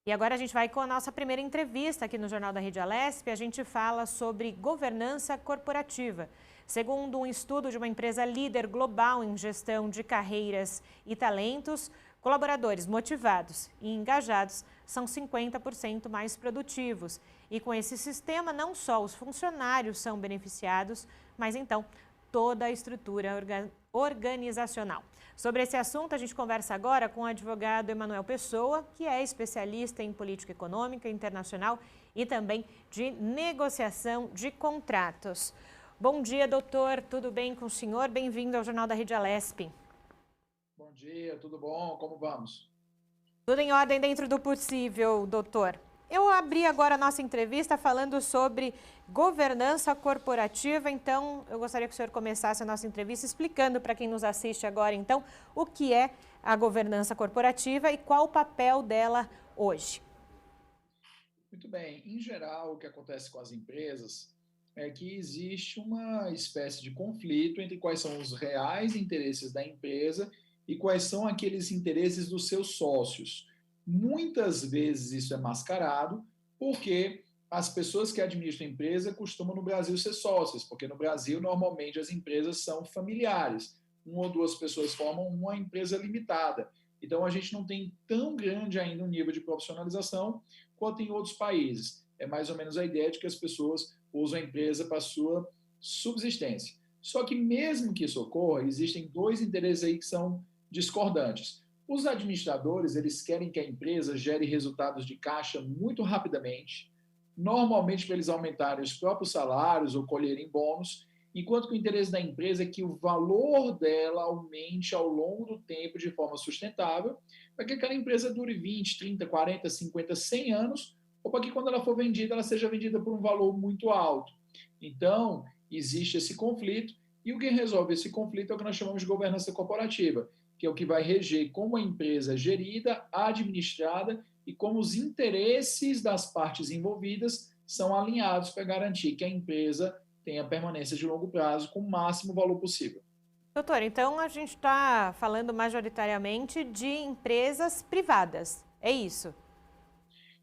E agora a gente vai com a nossa primeira entrevista aqui no Jornal da Rede Alesp. A gente fala sobre governança corporativa. Segundo um estudo de uma empresa líder global em gestão de carreiras e talentos, colaboradores motivados e engajados são 50% mais produtivos. E com esse sistema, não só os funcionários são beneficiados, mas então toda a estrutura organizacional. Sobre esse assunto, a gente conversa agora com o advogado Emanuel Pessoa, que é especialista em política econômica internacional e também de negociação de contratos. Bom dia, doutor. Tudo bem com o senhor? Bem-vindo ao Jornal da Rede Alesp. Bom dia, tudo bom? Como vamos? Tudo em ordem dentro do possível, doutor. Eu abri agora a nossa entrevista falando sobre governança corporativa, então eu gostaria que o senhor começasse a nossa entrevista explicando para quem nos assiste agora, então, o que é a governança corporativa e qual o papel dela hoje. Muito bem. Em geral, o que acontece com as empresas é que existe uma espécie de conflito entre quais são os reais interesses da empresa e quais são aqueles interesses dos seus sócios. Muitas vezes isso é mascarado porque as pessoas que administram a empresa costumam no Brasil ser sócias, porque no Brasil normalmente as empresas são familiares. Uma ou duas pessoas formam uma empresa limitada. Então a gente não tem tão grande ainda um nível de profissionalização quanto em outros países. É mais ou menos a ideia de que as pessoas usam a empresa para a sua subsistência. Só que mesmo que isso ocorra, existem dois interesses aí que são discordantes. Os administradores, eles querem que a empresa gere resultados de caixa muito rapidamente, normalmente para eles aumentarem os próprios salários ou colherem bônus, enquanto que o interesse da empresa é que o valor dela aumente ao longo do tempo de forma sustentável, para que aquela empresa dure 20, 30, 40, 50, 100 anos, ou para que quando ela for vendida, ela seja vendida por um valor muito alto. Então, existe esse conflito, e o que resolve esse conflito é o que nós chamamos de governança corporativa, que é o que vai reger como a empresa é gerida, administrada e como os interesses das partes envolvidas são alinhados para garantir que a empresa tenha permanência de longo prazo com o máximo valor possível. Doutor, então a gente está falando majoritariamente de empresas privadas, é isso?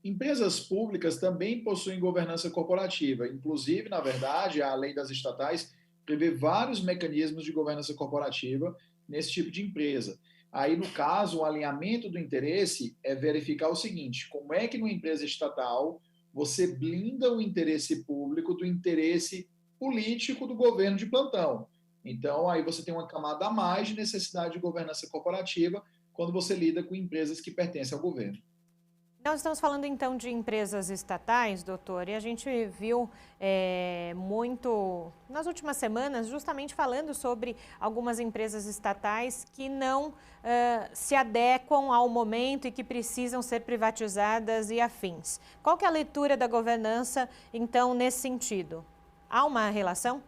Empresas públicas também possuem governança corporativa. Inclusive, na verdade, a lei das estatais prevê vários mecanismos de governança corporativa nesse tipo de empresa. Aí, no caso, o alinhamento do interesse é verificar o seguinte: como é que numa empresa estatal você blinda o interesse público do interesse político do governo de plantão? Então, aí você tem uma camada a mais de necessidade de governança corporativa quando você lida com empresas que pertencem ao governo. Nós estamos falando então de empresas estatais, doutor, e a gente viu muito nas últimas semanas justamente falando sobre algumas empresas estatais que não se adequam ao momento e que precisam ser privatizadas e afins. Qual que é a leitura da governança então nesse sentido? Há uma relação?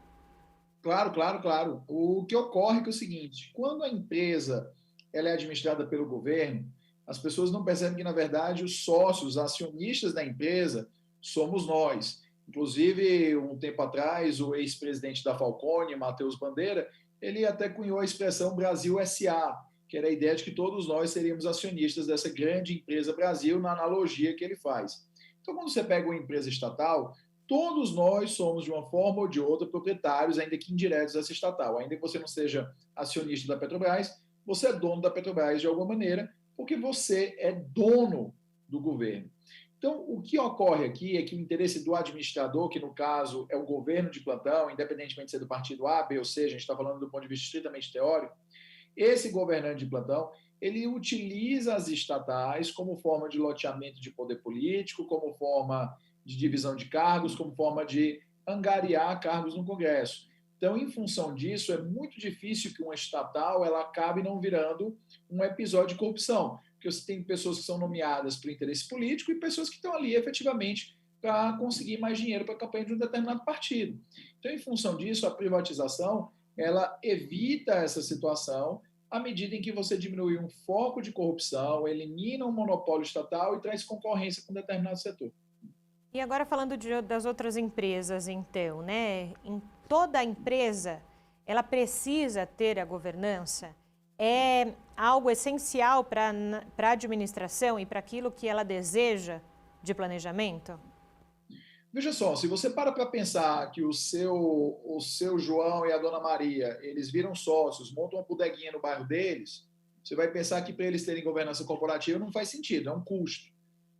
Claro, claro, claro. O que ocorre é que é o seguinte: quando a empresa ela é administrada pelo governo, as pessoas não percebem que, na verdade, os sócios, os acionistas da empresa, somos nós. Inclusive, um tempo atrás, o ex-presidente da Falcone, Matheus Bandeira, ele até cunhou a expressão Brasil SA, que era a ideia de que todos nós seríamos acionistas dessa grande empresa Brasil, na analogia que ele faz. Então, quando você pega uma empresa estatal, todos nós somos, de uma forma ou de outra, proprietários, ainda que indiretos dessa estatal. Ainda que você não seja acionista da Petrobras, você é dono da Petrobras de alguma maneira, porque você é dono do governo. Então, o que ocorre aqui é que o interesse do administrador, que no caso é o governo de plantão, independentemente de ser do partido A, B ou C, a gente está falando do ponto de vista estritamente teórico, esse governante de plantão, ele utiliza as estatais como forma de loteamento de poder político, como forma de divisão de cargos, como forma de angariar cargos no Congresso. Então, em função disso, é muito difícil que uma estatal ela acabe não virando um episódio de corrupção, porque você tem pessoas que são nomeadas por interesse político e pessoas que estão ali efetivamente para conseguir mais dinheiro para a campanha de um determinado partido. Então, em função disso, a privatização ela evita essa situação à medida em que você diminui um foco de corrupção, elimina um monopólio estatal e traz concorrência com um determinado setor. E agora falando das outras empresas, então, né? Em toda empresa, ela precisa ter a governança. é algo essencial para a administração e para aquilo que ela deseja de planejamento? Veja só, se você para pensar que o seu João e a dona Maria, eles viram sócios, montam uma bodeguinha no bairro deles, você vai pensar que para eles terem governança corporativa não faz sentido, é um custo.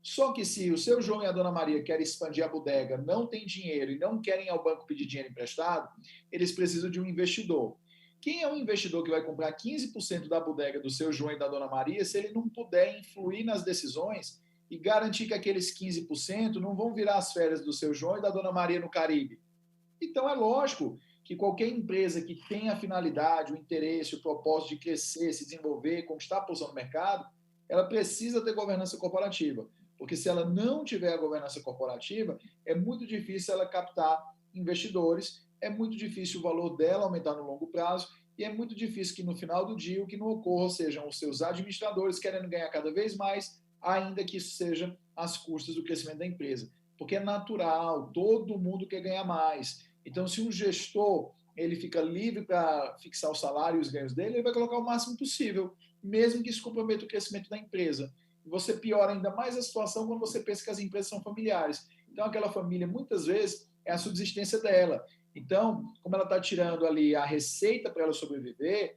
Só que se o seu João e a dona Maria querem expandir a bodega, não tem dinheiro e não querem ir ao banco pedir dinheiro emprestado, eles precisam de um investidor. Quem é o investidor que vai comprar 15% da bodega do seu João e da dona Maria se ele não puder influir nas decisões e garantir que aqueles 15% não vão virar as férias do seu João e da dona Maria no Caribe? Então, é lógico que qualquer empresa que tenha a finalidade, o interesse, o propósito de crescer, se desenvolver, conquistar a posição no mercado, ela precisa ter governança corporativa. Porque se ela não tiver a governança corporativa, é muito difícil ela captar investidores, é muito difícil o valor dela aumentar no longo prazo e é muito difícil que no final do dia o que não ocorra sejam os seus administradores querendo ganhar cada vez mais, ainda que isso seja às custas do crescimento da empresa. Porque é natural, todo mundo quer ganhar mais. Então, se um gestor ele fica livre para fixar o salário e os ganhos dele, ele vai colocar o máximo possível, mesmo que isso comprometa o crescimento da empresa. Você piora ainda mais a situação quando você pensa que as empresas são familiares. Então, aquela família, muitas vezes, é a subsistência dela. Então, como ela está tirando ali a receita para ela sobreviver,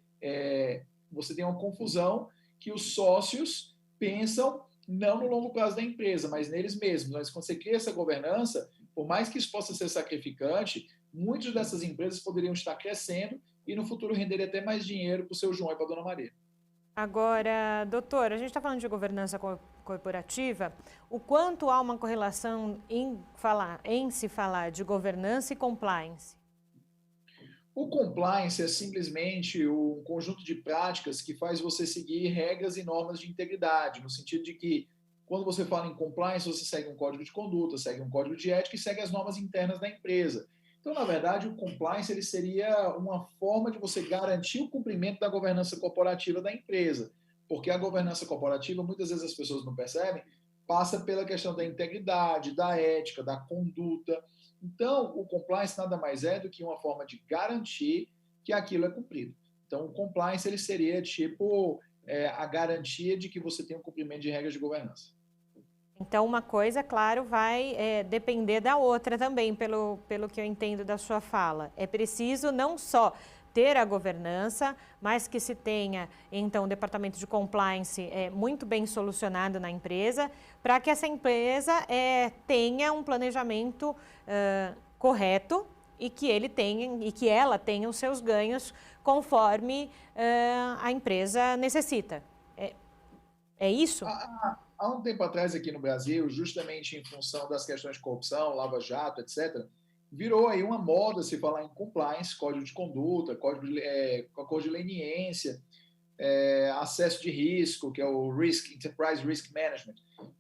você tem uma confusão que os sócios pensam não no longo prazo da empresa, mas neles mesmos. Mas quando você cria essa governança, por mais que isso possa ser sacrificante, muitas dessas empresas poderiam estar crescendo e no futuro renderem até mais dinheiro para o seu João e para a dona Maria. Agora, doutor, a gente está falando de governança corporativa. O quanto há uma correlação em se falar de governança e compliance? O compliance é simplesmente um conjunto de práticas que faz você seguir regras e normas de integridade, no sentido de que, quando você fala em compliance, você segue um código de conduta, segue um código de ética e segue as normas internas da empresa. Então, na verdade, o compliance ele seria uma forma de você garantir o cumprimento da governança corporativa da empresa, porque a governança corporativa, muitas vezes as pessoas não percebem, passa pela questão da integridade, da ética, da conduta. Então, o compliance nada mais é do que uma forma de garantir que aquilo é cumprido. Então, o compliance ele seria tipo a garantia de que você tem um cumprimento de regras de governança. Então, uma coisa, claro, vai depender da outra também, pelo que eu entendo da sua fala. É preciso não só ter a governança, mas que se tenha, então, o departamento de compliance muito bem solucionado na empresa, para que essa empresa tenha um planejamento correto e que ela tenha os seus ganhos conforme a empresa necessita. É isso? Há um tempo atrás aqui no Brasil, justamente em função das questões de corrupção, lava-jato, etc., virou aí uma moda se falar em compliance, código de conduta, código de leniência, acesso de risco, que é o Enterprise Risk Management.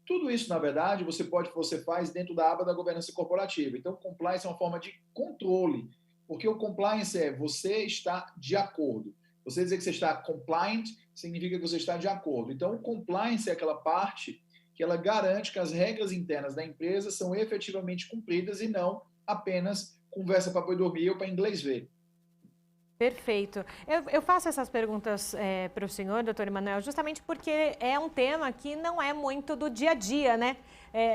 Tudo isso, na verdade, você faz dentro da aba da governança corporativa. Então, compliance é uma forma de controle, porque o compliance é você estar de acordo. Você dizer que você está compliant significa que você está de acordo. Então, o compliance é aquela parte que ela garante que as regras internas da empresa são efetivamente cumpridas e não apenas conversa para boi dormir ou para inglês ver. Perfeito. Eu faço essas perguntas para o senhor, doutor Emanuel, justamente porque é um tema que não é muito do dia a dia, né?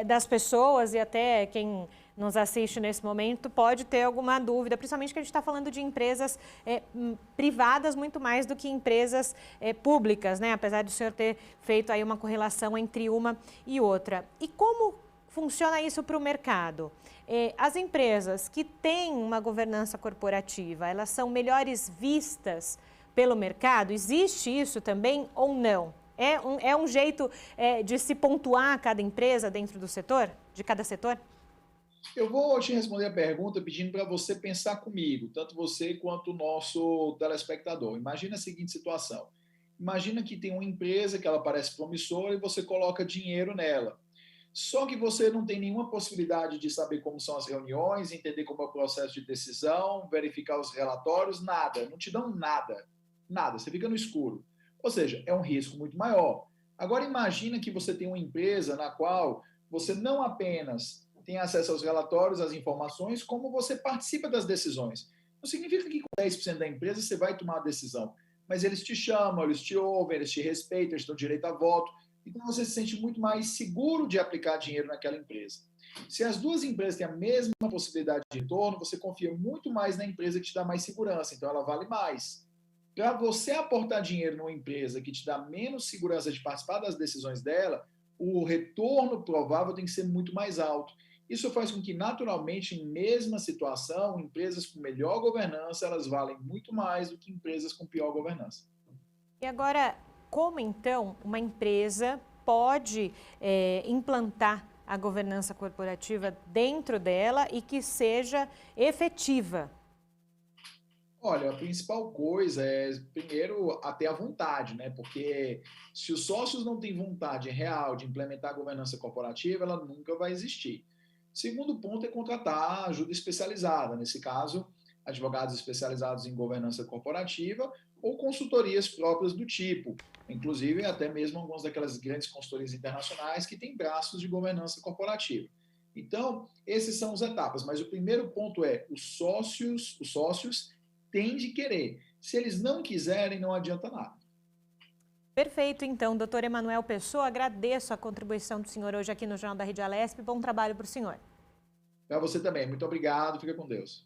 Das pessoas e até quem nos assiste nesse momento pode ter alguma dúvida, principalmente que a gente está falando de empresas privadas muito mais do que empresas públicas, né? Apesar do senhor ter feito aí uma correlação entre uma e outra. E como funciona isso para o mercado? As empresas que têm uma governança corporativa, elas são melhores vistas pelo mercado? Existe isso também ou não? É um jeito de se pontuar cada empresa dentro do setor, de cada setor? Eu vou te responder a pergunta pedindo para você pensar comigo, tanto você quanto o nosso telespectador. Imagina a seguinte situação. Imagina que tem uma empresa que ela parece promissora e você coloca dinheiro nela. Só que você não tem nenhuma possibilidade de saber como são as reuniões, entender como é o processo de decisão, verificar os relatórios, nada. Não te dão nada. Nada. Você fica no escuro. Ou seja, é um risco muito maior. Agora imagina que você tem uma empresa na qual você não apenas tem acesso aos relatórios, às informações, como você participa das decisões. Não significa que com 10% da empresa você vai tomar a decisão, mas eles te chamam, eles te ouvem, eles te respeitam, eles dão direito a voto. Então você se sente muito mais seguro de aplicar dinheiro naquela empresa. Se as duas empresas têm a mesma possibilidade de retorno, você confia muito mais na empresa que te dá mais segurança, então ela vale mais. Para você aportar dinheiro numa empresa que te dá menos segurança de participar das decisões dela, o retorno provável tem que ser muito mais alto. Isso faz com que, naturalmente, em mesma situação, empresas com melhor governança, elas valem muito mais do que empresas com pior governança. E agora, como então uma empresa pode implantar a governança corporativa dentro dela e que seja efetiva? Olha, a principal coisa é, primeiro, a ter a vontade, né? Porque se os sócios não têm vontade real de implementar a governança corporativa, ela nunca vai existir. Segundo ponto é contratar ajuda especializada, nesse caso, advogados especializados em governança corporativa ou consultorias próprias do tipo, inclusive até mesmo algumas daquelas grandes consultorias internacionais que têm braços de governança corporativa. Então, essas são as etapas, mas o primeiro ponto é os sócios têm de querer. Se eles não quiserem, não adianta nada. Perfeito, então, doutor Emanuel Pessoa, agradeço a contribuição do senhor hoje aqui no Jornal da Rede Alesp. Bom trabalho para o senhor. Para você também, muito obrigado, fica com Deus.